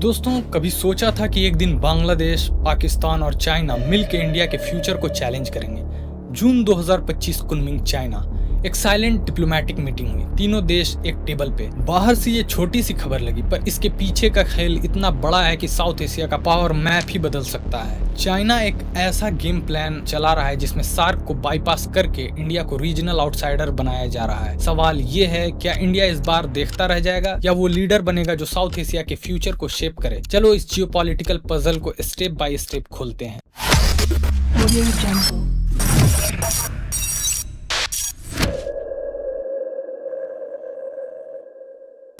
दोस्तों, कभी सोचा था कि एक दिन बांग्लादेश, पाकिस्तान और चाइना मिलकर इंडिया के फ्यूचर को चैलेंज करेंगे। जून 2025 कुनमिंग, चाइना। एक साइलेंट डिप्लोमेटिक मीटिंग हुई, तीनों देश एक टेबल पे। बाहर से ये छोटी सी खबर लगी, पर इसके पीछे का खेल इतना बड़ा है कि साउथ एशिया का पावर मैप ही बदल सकता है। चाइना एक ऐसा गेम प्लान चला रहा है जिसमें सार्क को बाईपास करके इंडिया को रीजनल आउटसाइडर बनाया जा रहा है। सवाल ये है, क्या इंडिया इस बार देखता रह जाएगा या वो लीडर बनेगा जो साउथ एशिया के फ्यूचर को शेप करे? चलो इस जियोपॉलिटिकल पजल को स्टेप बाय स्टेप खोलते हैं।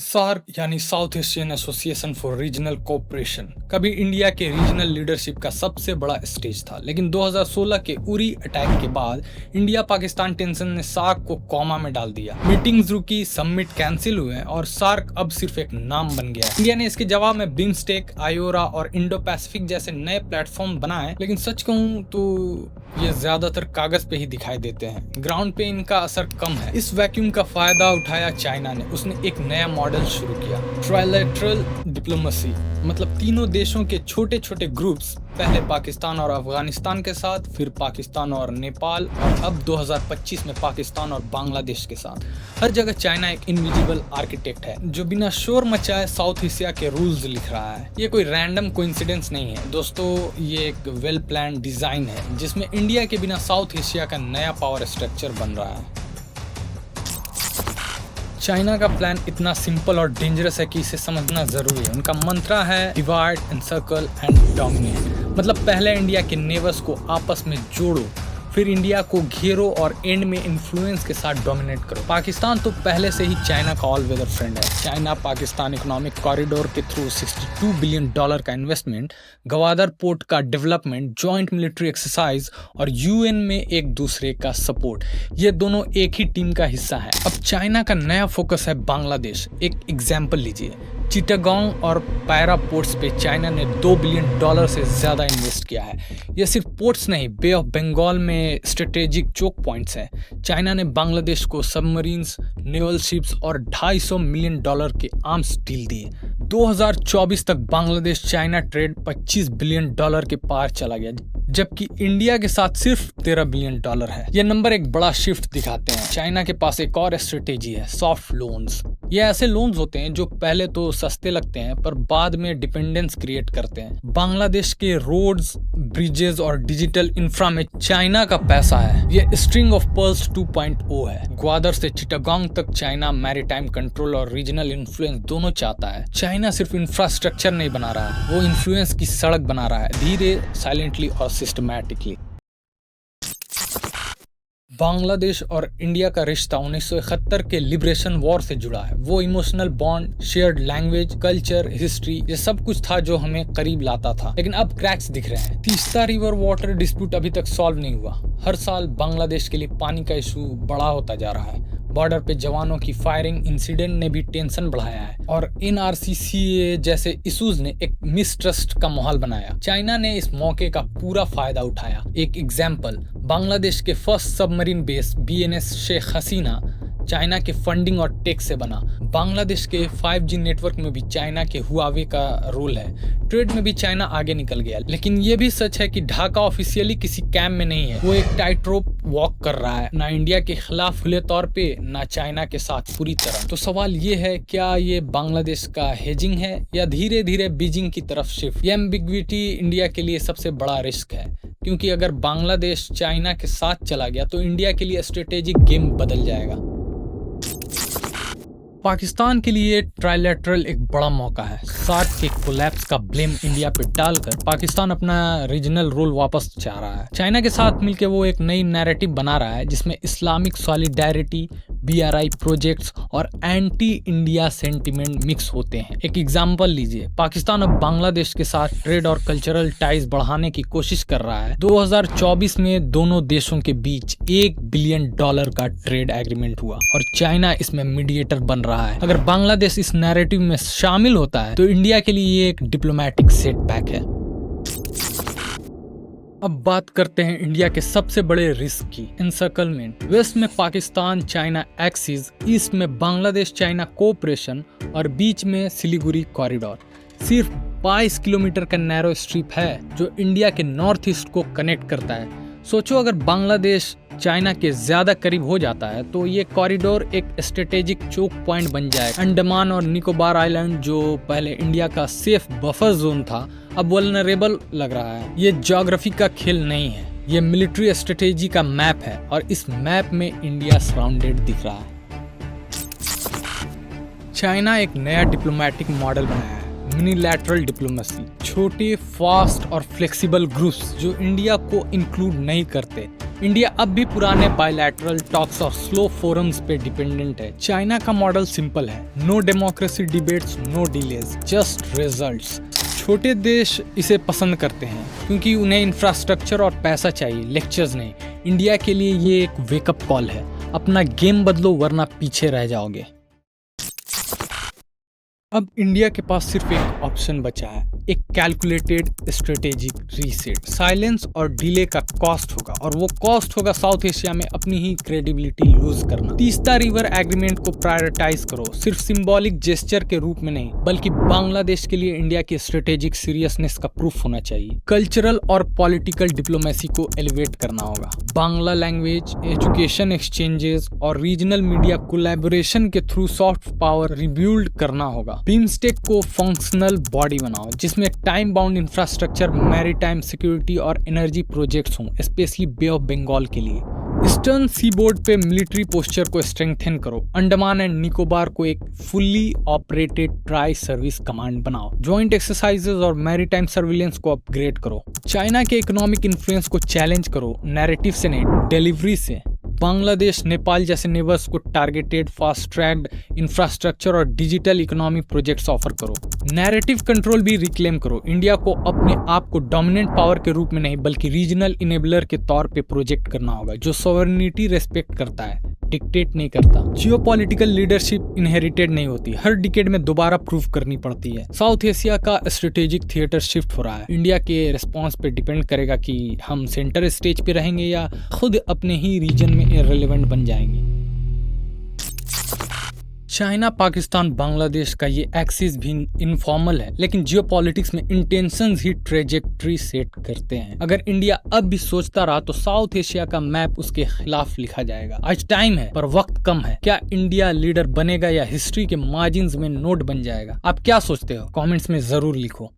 सार्क यानी south Asian association for regional cooperation कभी इंडिया के रीजनल लीडरशिप का सबसे बड़ा स्टेज था, लेकिन 2016 के उरी अटैक के बाद इंडिया पाकिस्तान टेंशन ने सार्क को कॉमा में डाल दिया। मीटिंग्स रुकी, समिट कैंसिल हुए और सार्क अब सिर्फ एक नाम बन गया। इंडिया ने इसके जवाब में बिम्स्टेक, आयोरा और इंडो पैसिफिक जैसे नए प्लेटफॉर्म बनाए, लेकिन सच कहूँ तो ये ज्यादातर कागज पे ही दिखाई देते हैं। ग्राउंड पे इनका असर कम है। इस वैक्यूम का फायदा उठाया चाइना ने। उसने एक नया मॉडल शुरू किया, ट्राइलेटरल डिप्लोमेसी। मतलब तीनों देशों के छोटे छोटे ग्रुप्स, पहले पाकिस्तान और अफगानिस्तान के साथ, फिर पाकिस्तान और नेपाल, और अब 2025 में पाकिस्तान और बांग्लादेश के साथ। हर जगह चाइना एक इनविजिबल आर्किटेक्ट है जो बिना शोर मचाए साउथ एशिया के रूल्स लिख रहा है। ये कोई रैंडम कोइंसिडेंस नहीं है दोस्तों, ये एक वेल प्लान डिजाइन है जिसमें इंडिया के बिना साउथ एशिया का नया पावर स्ट्रक्चर बन रहा है। चाइना का प्लान इतना सिंपल और डेंजरस है कि इसे समझना जरूरी है। उनका मंत्रा है डिवाइड, एनसर्कल एंड डोमिनेट। मतलब पहले इंडिया के नेबर्स को आपस में जोड़ो, फिर इंडिया को घेरो और एंड में इन्फ्लुएंस के साथ डोमिनेट करो। पाकिस्तान तो पहले से ही चाइना का ऑल वेदर फ्रेंड है। चाइना पाकिस्तान इकोनॉमिक कॉरिडोर के थ्रू $62 बिलियन का इन्वेस्टमेंट, गवादर पोर्ट का डेवलपमेंट, जॉइंट मिलिट्री एक्सरसाइज और यूएन में एक दूसरे का सपोर्ट, ये दोनों एक ही टीम का हिस्सा है। अब चाइना का नया फोकस है बांग्लादेश। एक एग्जाम्पल लीजिए, चिटागोंग और पैरा पोर्ट्स पे चाइना ने $2 बिलियन से ज्यादा इन्वेस्ट किया है। यह सिर्फ पोर्ट्स नहीं, बे ऑफ बंगाल में स्ट्रेटेजिक चोक पॉइंट्स हैं। चाइना ने बांग्लादेश को सबमरीन्स, नेवल शिप्स और $250 मिलियन के आर्म्स डील दिए। 2024 तक बांग्लादेश चाइना ट्रेड $25 बिलियन के पार चला गया, जबकि इंडिया के साथ सिर्फ $13 बिलियन है। ये नंबर एक बड़ा शिफ्ट दिखाते हैं। चाइना के पास एक और स्ट्रेटेजी है, सॉफ्ट लोन्स। ये ऐसे लोन्स होते हैं जो पहले तो सस्ते लगते हैं पर बाद में डिपेंडेंस क्रिएट करते हैं। बांग्लादेश के रोड्स, ब्रिजेस और डिजिटल इंफ्रा में चाइना का पैसा है। ये स्ट्रिंग ऑफ पर्ल्स 2.0 है। ग्वादर से चिटागोंग तक चाइना मैरीटाइम कंट्रोल और रीजनल इन्फ्लुएंस दोनों चाहता है। चाइना सिर्फ इंफ्रास्ट्रक्चर नहीं बना रहा है, वो इन्फ्लुएंस की सड़क बना रहा है, धीरे, साइलेंटली और सिस्टमैटिकली। बांग्लादेश और इंडिया का रिश्ता 1971 के लिबरेशन वॉर से जुड़ा है। वो emotional bond, shared language, culture, history, ये सब कुछ था जो हमें करीब लाता था। लेकिन अब क्रैक्स दिख रहे हैं। तीस्ता रिवर वाटर डिस्प्यूट अभी तक सॉल्व नहीं हुआ। हर साल बांग्लादेश के लिए पानी का इशू बड़ा होता जा रहा है। बॉर्डर पे जवानों की फायरिंग इंसिडेंट ने भी टेंशन बढ़ाया है, और NRCCA जैसे इश्यूज ने एक मिसट्रस्ट का माहौल बनाया। चाइना ने इस मौके का पूरा फायदा उठाया। एक एग्जाम्पल, बांग्लादेश के first submarine base BNS Sheikh Hasina China के फंडिंग और टेक से बना। बांग्लादेश के 5G नेटवर्क में भी चाइना के हुआवे का रोल है। ट्रेड में भी चाइना आगे निकल गया। लेकिन ये भी सच है कि ढाका ऑफिशियली किसी कैंप में नहीं है। वो एक टाइट रोप वॉक कर रहा है, ना इंडिया के खिलाफ खुले तौर पे, ना चाइना के साथ पूरी तरह। तो सवाल ये है, क्या ये बांग्लादेश का हेजिंग है या धीरे धीरे बीजिंग की तरफ शिफ्ट? ये एम्बिग्विटी इंडिया के लिए सबसे बड़ा रिस्क है, क्योंकि अगर बांग्लादेश चाइना के साथ चला गया तो इंडिया के लिए स्ट्रेटेजिक गेम बदल जाएगा। पाकिस्तान के लिए ट्राइलेटरल एक बड़ा मौका है। सार्क के कोलैप्स का ब्लेम इंडिया पे डालकर पाकिस्तान अपना रीजनल रोल वापस चाह रहा है। चाइना के साथ मिलकर वो एक नई नैरेटिव बना रहा है जिसमें इस्लामिक सॉलिडेरिटी, BRI प्रोजेक्ट्स और एंटी इंडिया सेंटिमेंट मिक्स होते हैं। एक एग्जांपल लीजिए, पाकिस्तान अब बांग्लादेश के साथ ट्रेड और कल्चरल टाइज बढ़ाने की कोशिश कर रहा है। 2024 में दोनों देशों के बीच $1 बिलियन का ट्रेड एग्रीमेंट हुआ और चाइना इसमें मीडिएटर बन रहा है। अगर बांग्लादेश इस नैरेटिव में शामिल होता है तो इंडिया के लिए ये एक डिप्लोमेटिक सेटबैक है। अब बात करते हैं इंडिया के सबसे बड़े रिस्क की, एनसर्कलमेंट। वेस्ट में पाकिस्तान चाइना एक्सिस, ईस्ट में बांग्लादेश चाइना कोऑपरेशन और बीच में सिलीगुड़ी कॉरिडोर। सिर्फ 22 किलोमीटर का नैरो स्ट्रिप है जो इंडिया के नॉर्थ ईस्ट को कनेक्ट करता है। सोचो अगर बांग्लादेश चाइना के ज्यादा करीब हो जाता है तो ये कॉरिडोर एक स्ट्रेटेजिक चोक पॉइंट बन जाए। अंडमान और निकोबार आइलैंड जो पहले इंडिया का सेफ बफर जोन था अब वल्नरेबल लग रहा है। ये ज्योग्राफी का खेल नहीं है, ये मिलिट्री स्ट्रेटेजी का मैप है और इस मैप में इंडिया सराउंडेड दिख रहा है। चाइना एक नया डिप्लोमेटिक मॉडल बनाया है, यूनिलैटरल डिप्लोमेसी। छोटे, फास्ट और फ्लेक्सिबल ग्रुप्स जो इंडिया को इंक्लूड नहीं करते। इंडिया अब भी पुराने बायलैटरल टॉक्स और स्लो फोरम्स पे डिपेंडेंट है। चाइना का मॉडल सिंपल है, no democracy debates, no delays, just results. छोटे देश इसे पसंद करते हैं क्योंकि उन्हें इंफ्रास्ट्रक्चर और पैसा चाहिए, लेक्चर्स नहीं। इंडिया के लिए ये एक वेकअप कॉल है, अपना गेम बदलो वरना पीछे रह जाओगे। अब इंडिया के पास सिर्फ एक ऑप्शन बचा है, एक कैलकुलेटेड स्ट्रेटेजिक रीसेट। साइलेंस और डिले का कॉस्ट होगा और वो कॉस्ट होगा साउथ एशिया में अपनी ही क्रेडिबिलिटी लूज करना। तीस्ता रिवर एग्रीमेंट को प्रायोरिटाइज करो, सिर्फ सिंबॉलिक जेस्चर के रूप में नहीं बल्कि बांग्लादेश के लिए इंडिया की स्ट्रेटेजिक सीरियसनेस का प्रूफ होना चाहिए। कल्चरल और पॉलिटिकल डिप्लोमेसी को एलिवेट करना होगा। बांग्ला लैंग्वेज, एजुकेशन एक्सचेंजेस और रीजनल मीडिया कोलैबोरेशन के थ्रू सॉफ्ट पावर रिबिल्ड करना होगा। बीमस्टेक को फंक्शनल बॉडी बनाओ जिसमें time bound infrastructure, maritime security और एनर्जी प्रोजेक्ट्स हों, स्पेशली बे ऑफ बंगाल के लिए। ईस्टर्न सीबोर्ड पे मिलिट्री पोस्चर को स्ट्रेंथन करो। अंडमान एंड निकोबार को एक fully operated tri service command बनाओ। जॉइंट एक्सरसाइजेज और मैरीटाइम सर्विलेंस को अपग्रेड करो। चाइना के इकोनॉमिक इन्फ्लुएंस को चैलेंज करो, नैरेटिव से नहीं, डिलीवरी से। बांग्लादेश, नेपाल जैसे नेबर्स को टारगेटेड, फास्ट ट्रैक्ड इंफ्रास्ट्रक्चर और डिजिटल इकोनॉमी प्रोजेक्ट्स ऑफर करो। नैरेटिव कंट्रोल भी रिक्लेम करो। इंडिया को अपने आप को डोमिनेंट पावर के रूप में नहीं बल्कि रीजनल इनेबलर के तौर पे प्रोजेक्ट करना होगा, जो सॉवरेनिटी रेस्पेक्ट करता है, डिक्टेट नहीं करता। जियोपॉलिटिकल लीडरशिप इनहेरिटेड नहीं होती, हर डिकेड में दोबारा प्रूव करनी पड़ती है। साउथ एशिया का स्ट्रेटेजिक थिएटर शिफ्ट हो रहा है। इंडिया के रिस्पॉन्स पे डिपेंड करेगा कि हम सेंटर स्टेज पे रहेंगे या खुद अपने ही रीजन में इररिलेवेंट बन जाएंगे। चाइना, पाकिस्तान, बांग्लादेश का ये एक्सिस भी इनफॉर्मल है लेकिन जियोपॉलिटिक्स में इंटेंशंस ही ट्रेजेक्ट्री सेट करते हैं। अगर इंडिया अब भी सोचता रहा तो साउथ एशिया का मैप उसके खिलाफ लिखा जाएगा। आज टाइम है पर वक्त कम है। क्या इंडिया लीडर बनेगा या हिस्ट्री के मार्जिन्स में नोट बन जाएगा? आप क्या सोचते हो? कमेंट्स में जरूर लिखो।